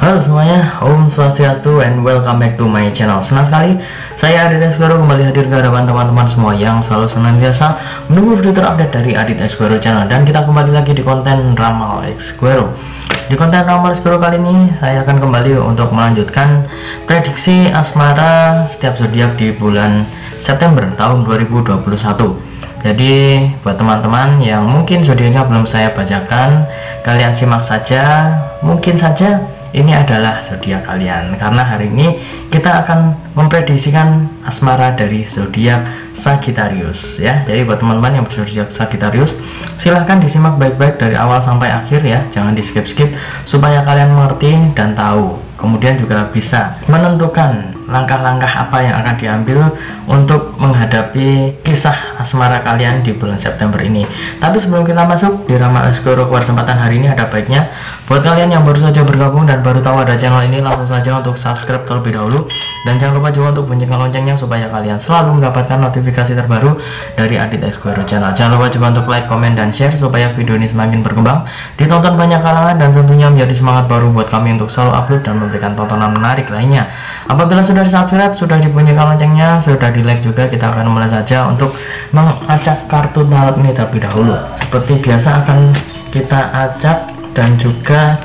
Halo semuanya, Om Swastiastu and welcome back to my channel. Senang sekali saya Adit Esquero kembali hadir ke hadapan teman-teman semua yang selalu senantiasa menunggu video terupdate dari Adit Esquero channel. Dan kita kembali lagi di konten Ramal Esquero. Di konten Ramal Esquero kali ini saya akan kembali untuk melanjutkan prediksi asmara setiap zodiak di bulan September tahun 2021. Jadi buat teman-teman yang mungkin zodiaknya belum saya bacakan, kalian simak saja. Mungkin saja ini adalah zodiak kalian, karena hari ini kita akan memprediksikan asmara dari zodiak Sagittarius ya. Jadi buat teman-teman yang berzodiak Sagittarius, silahkan disimak baik-baik dari awal sampai akhir ya, jangan di skip-skip supaya kalian mengerti dan tahu, kemudian juga bisa menentukan langkah-langkah apa yang akan diambil untuk menghadapi kisah asmara kalian di bulan September ini. Tapi sebelum kita masuk di Ramal Esquero kesempatan hari ini, ada baiknya buat kalian yang baru saja bergabung dan baru tahu ada channel ini, langsung saja untuk subscribe terlebih dahulu, dan jangan lupa juga untuk bunyikan loncengnya supaya kalian selalu mendapatkan notifikasi terbaru dari Adit Esquero channel. Jangan lupa juga untuk like, komen, dan share supaya video ini semakin berkembang, ditonton banyak kalangan, dan tentunya menjadi semangat baru buat kami untuk selalu upload dan memberikan tontonan menarik lainnya. Apabila sudah di subscribe, sudah dibunyikan loncengnya, sudah di like juga, kita akan mulai saja untuk mengacak kartu malam ini terlebih dahulu. Seperti biasa akan kita acak, dan juga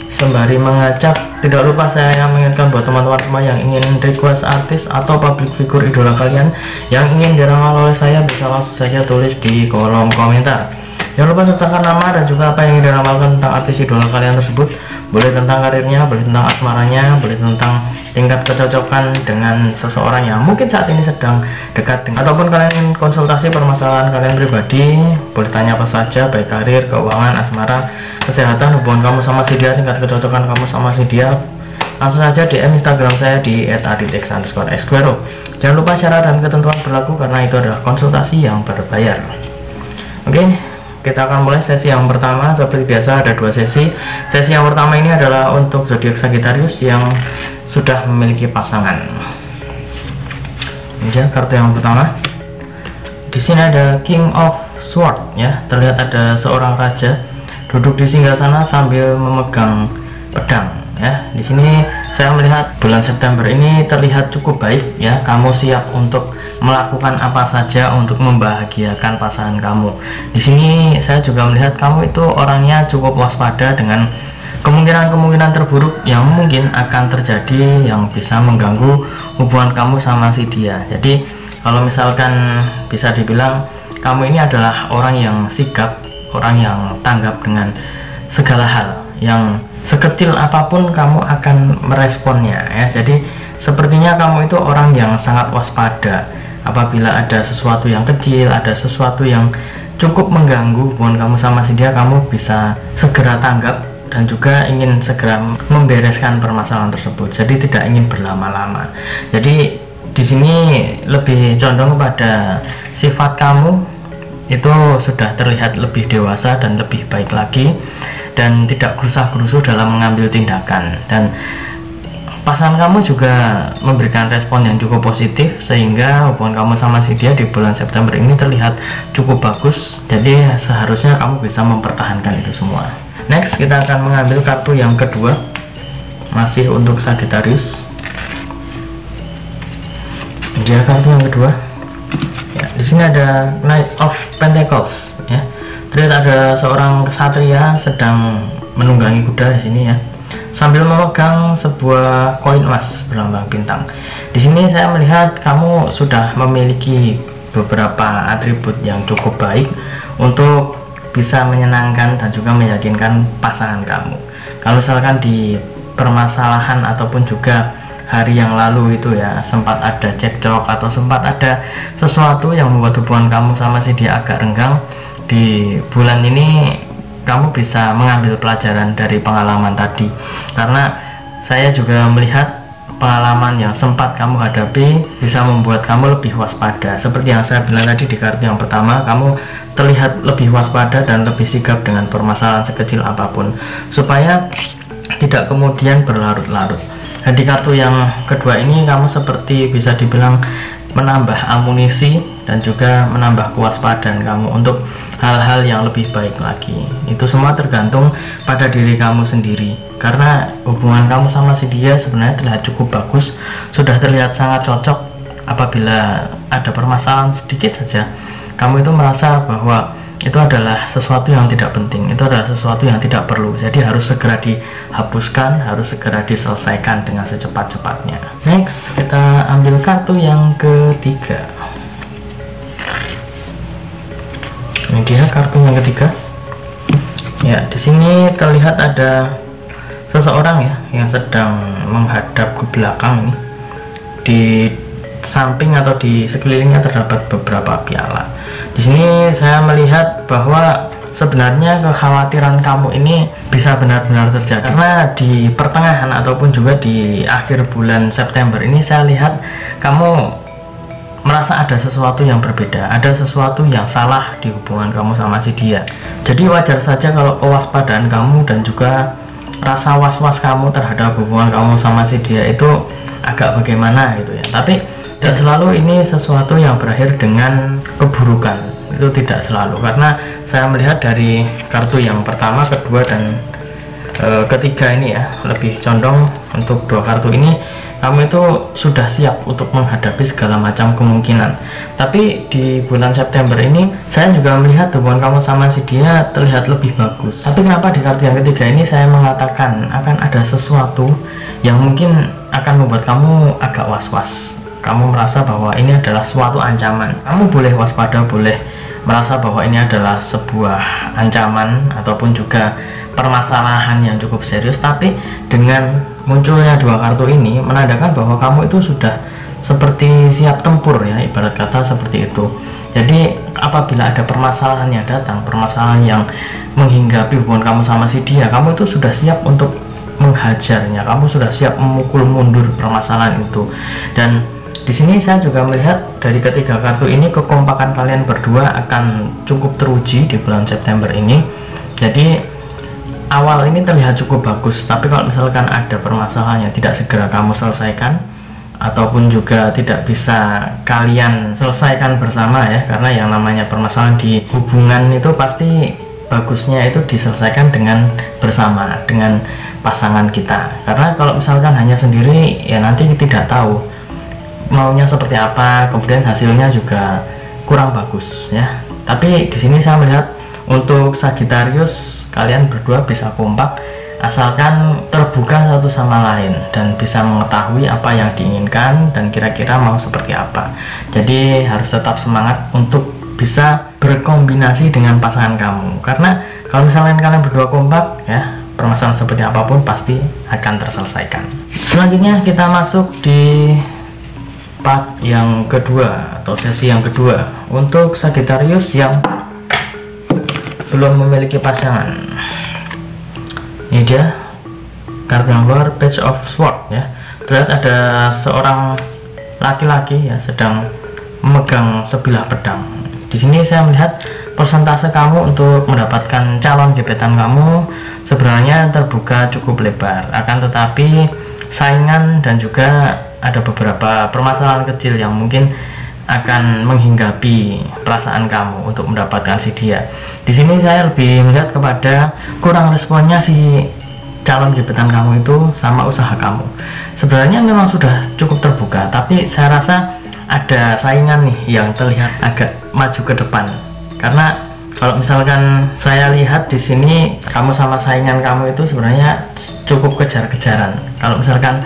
sembari mengacak tidak lupa saya mengingatkan buat teman-teman semua yang ingin request artis atau public figure idola kalian yang ingin diramal oleh saya, bisa langsung saja tulis di kolom komentar. Jangan lupa sertakan nama dan juga apa yang ingin diramalkan tentang artis idola kalian tersebut. Boleh tentang karirnya, boleh tentang asmaranya, boleh tentang tingkat kecocokan dengan seseorang yang mungkin saat ini sedang dekat dengan, ataupun kalian ingin konsultasi permasalahan kalian pribadi, boleh tanya apa saja, baik karir, keuangan, asmara, kesehatan, hubungan kamu sama si dia, tingkat kecocokan kamu sama si dia, langsung saja DM Instagram saya di @aditex_esquero. Jangan lupa syarat dan ketentuan berlaku karena itu adalah konsultasi yang berbayar. Oke, kita akan mulai sesi yang pertama. Seperti biasa ada dua sesi. Sesi yang pertama ini adalah untuk zodiak Sagittarius yang sudah memiliki pasangan. Ini kartu yang pertama. Di sini ada King of Swords ya. Terlihat ada seorang raja duduk di singgasana sambil memegang pedang ya. Di sini saya melihat bulan September ini terlihat cukup baik ya. Kamu siap untuk melakukan apa saja untuk membahagiakan pasangan kamu. Di sini saya juga melihat kamu itu orangnya cukup waspada dengan kemungkinan-kemungkinan terburuk yang mungkin akan terjadi yang bisa mengganggu hubungan kamu sama si dia. Jadi kalau misalkan bisa dibilang kamu ini adalah orang yang sigap, orang yang tanggap dengan segala hal, yang sekecil apapun kamu akan meresponnya ya. Jadi sepertinya kamu itu orang yang sangat waspada. Apabila ada sesuatu yang kecil, ada sesuatu yang cukup mengganggu hubungan kamu sama si dia, kamu bisa segera tanggap dan juga ingin segera membereskan permasalahan tersebut. Jadi tidak ingin berlama-lama. Jadi di sini lebih condong kepada sifat kamu itu sudah terlihat lebih dewasa dan lebih baik lagi, dan tidak gerusa-gerusu dalam mengambil tindakan, dan pasangan kamu juga memberikan respon yang cukup positif sehingga hubungan kamu sama si dia di bulan September ini terlihat cukup bagus. Jadi seharusnya kamu bisa mempertahankan itu semua. Next kita akan mengambil kartu yang kedua, masih untuk Sagittarius. Dia kartu yang kedua ya. Di sini ada Knight of Pentacles ya. Terlihat ada seorang kesatria sedang menunggangi kuda di sini ya, sambil memegang sebuah koin emas berlambang bintang. Di sini saya melihat kamu sudah memiliki beberapa atribut yang cukup baik untuk bisa menyenangkan dan juga meyakinkan pasangan kamu. Kalau misalkan di permasalahan ataupun juga hari yang lalu itu ya, sempat ada cekcok atau sempat ada sesuatu yang membuat hubungan kamu sama si dia agak renggang, di bulan ini kamu bisa mengambil pelajaran dari pengalaman tadi, karena saya juga melihat pengalaman yang sempat kamu hadapi bisa membuat kamu lebih waspada. Seperti yang saya bilang tadi di kartu yang pertama, kamu terlihat lebih waspada dan lebih sigap dengan permasalahan sekecil apapun supaya tidak kemudian berlarut-larut. Dan di kartu yang kedua ini kamu seperti bisa dibilang menambah amunisi dan juga menambah kewaspadaan kamu untuk hal-hal yang lebih baik lagi. Itu semua tergantung pada diri kamu sendiri, karena hubungan kamu sama si dia sebenarnya terlihat cukup bagus, sudah terlihat sangat cocok. Apabila ada permasalahan sedikit saja, kamu itu merasa bahwa itu adalah sesuatu yang tidak penting, itu adalah sesuatu yang tidak perlu, jadi harus segera dihapuskan, harus segera diselesaikan dengan secepat-cepatnya. Next, kita ambil kartu yang ketiga. Ini dia kartu yang ketiga. Ya, di sini terlihat ada seseorang ya yang sedang menghadap ke belakang ini. Di samping atau di sekelilingnya terdapat beberapa piala. Di sini saya melihat bahwa sebenarnya kekhawatiran kamu ini bisa benar-benar terjadi, karena di pertengahan ataupun juga di akhir bulan September ini saya lihat kamu merasa ada sesuatu yang berbeda, ada sesuatu yang salah di hubungan kamu sama si dia. Jadi wajar saja kalau kewaspadaan kamu dan juga rasa was-was kamu terhadap hubungan kamu sama si dia itu agak bagaimana gitu ya. Tapi tidak selalu ini sesuatu yang berakhir dengan keburukan, itu tidak selalu, karena saya melihat dari kartu yang pertama, kedua, dan ketiga ini ya, lebih condong untuk dua kartu ini kamu itu sudah siap untuk menghadapi segala macam kemungkinan. Tapi di bulan September ini saya juga melihat hubungan kamu sama si dia terlihat lebih bagus. Tapi kenapa di kartu yang ketiga ini saya mengatakan akan ada sesuatu yang mungkin akan membuat kamu agak was-was. Kamu merasa bahwa ini adalah suatu ancaman. Kamu boleh waspada, boleh merasa bahwa ini adalah sebuah ancaman ataupun juga permasalahan yang cukup serius. Tapi dengan munculnya dua kartu ini menandakan bahwa kamu itu sudah seperti siap tempur ya, ibarat kata seperti itu. Jadi apabila ada permasalahan yang datang, permasalahan yang menghinggapi hubungan kamu sama si dia, kamu itu sudah siap untuk menghajarnya. Kamu sudah siap memukul mundur permasalahan itu. Dan di sini saya juga melihat dari ketiga kartu ini kekompakan kalian berdua akan cukup teruji di bulan September ini. Jadi awal ini terlihat cukup bagus, tapi kalau misalkan ada permasalahan yang tidak segera kamu selesaikan ataupun juga tidak bisa kalian selesaikan bersama ya, karena yang namanya permasalahan di hubungan itu pasti bagusnya itu diselesaikan dengan bersama, dengan pasangan kita. Karena kalau misalkan hanya sendiri ya nanti tidak tahu maunya seperti apa, kemudian hasilnya juga kurang bagus ya. Tapi di sini saya melihat untuk Sagittarius kalian berdua bisa kompak asalkan terbuka satu sama lain dan bisa mengetahui apa yang diinginkan dan kira-kira mau seperti apa. Jadi harus tetap semangat untuk bisa berkombinasi dengan pasangan kamu, karena kalau misalnya kalian berdua kompak ya, permasalahan seperti apapun pasti akan terselesaikan. Selanjutnya kita masuk di part yang kedua atau sesi yang kedua untuk Sagittarius yang belum memiliki pasangan. Ini dia kartu yang keluar, Page of Swords ya. Terlihat ada seorang laki-laki ya sedang memegang sebilah pedang. Di sini saya melihat persentase kamu untuk mendapatkan calon gebetan kamu sebenarnya terbuka cukup lebar, akan tetapi saingan dan juga ada beberapa permasalahan kecil yang mungkin akan menghinggapi perasaan kamu untuk mendapatkan si dia. Di sini saya lebih melihat kepada kurang responnya si calon gebetan kamu itu sama usaha kamu. Sebenarnya memang sudah cukup terbuka, tapi saya rasa ada saingan nih yang terlihat agak maju ke depan. Karena kalau misalkan saya lihat di sini kamu sama saingan kamu itu sebenarnya cukup kejar-kejaran. Kalau misalkan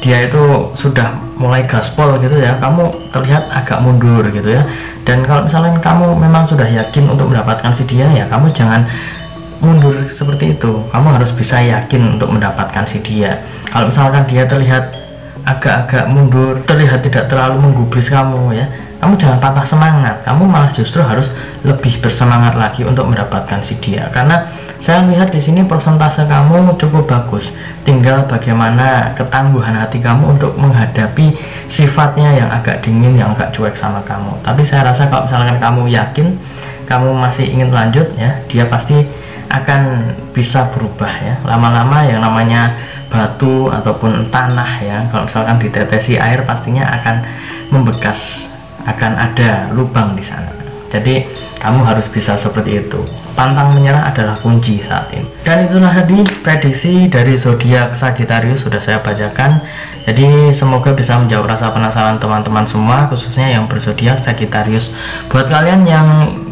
dia itu sudah mulai gaspol gitu ya, kamu terlihat agak mundur gitu ya. Dan kalau misalnya kamu memang sudah yakin untuk mendapatkan si dia ya, kamu jangan mundur seperti itu. Kamu harus bisa yakin untuk mendapatkan si dia. Kalau misalkan dia terlihat agak-agak mundur, terlihat tidak terlalu menggubris kamu ya, kamu jangan patah semangat. Kamu malah justru harus lebih bersemangat lagi untuk mendapatkan si dia, karena saya melihat di sini persentase kamu cukup bagus. Tinggal bagaimana ketangguhan hati kamu untuk menghadapi sifatnya yang agak dingin, yang agak cuek sama kamu. Tapi saya rasa kalau misalkan kamu yakin, kamu masih ingin lanjut ya, dia pasti akan bisa berubah ya. Lama-lama yang namanya batu ataupun tanah ya, kalau misalkan ditetesi air pastinya akan membekas akan ada lubang di sana. Jadi kamu harus bisa seperti itu. Pantang menyerah adalah kunci saat ini. Dan itulah tadi prediksi dari zodiak Sagittarius sudah saya bacakan. Jadi semoga bisa menjawab rasa penasaran teman-teman semua, khususnya yang berzodiak Sagittarius. Buat kalian yang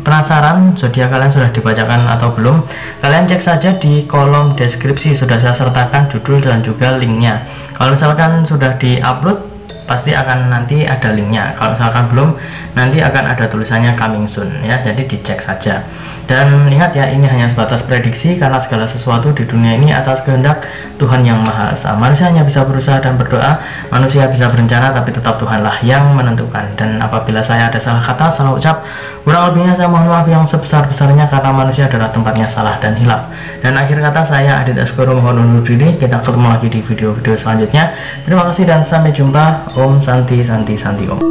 penasaran zodiak kalian sudah dibacakan atau belum, kalian cek saja di kolom deskripsi, sudah saya sertakan judul dan juga linknya. Kalau misalkan sudah diupload, pasti akan nanti ada linknya. Kalau misalkan belum, nanti akan ada tulisannya coming soon ya, jadi dicek saja. Dan ingat ya, ini hanya sebatas prediksi karena segala sesuatu di dunia ini atas kehendak Tuhan Yang Maha Esa. Manusia hanya bisa berusaha dan berdoa, manusia bisa berencana, tapi tetap Tuhanlah yang menentukan. Dan apabila saya ada salah kata, salah ucap, kurang lebihnya saya mohon maaf yang sebesar-besarnya, karena manusia adalah tempatnya salah dan hilaf. Dan akhir kata, saya Adit Asgoro mohon undur diri. Kita ketemu lagi di video-video selanjutnya. Terima kasih dan sampai jumpa. Om Santi Santi Santi Om.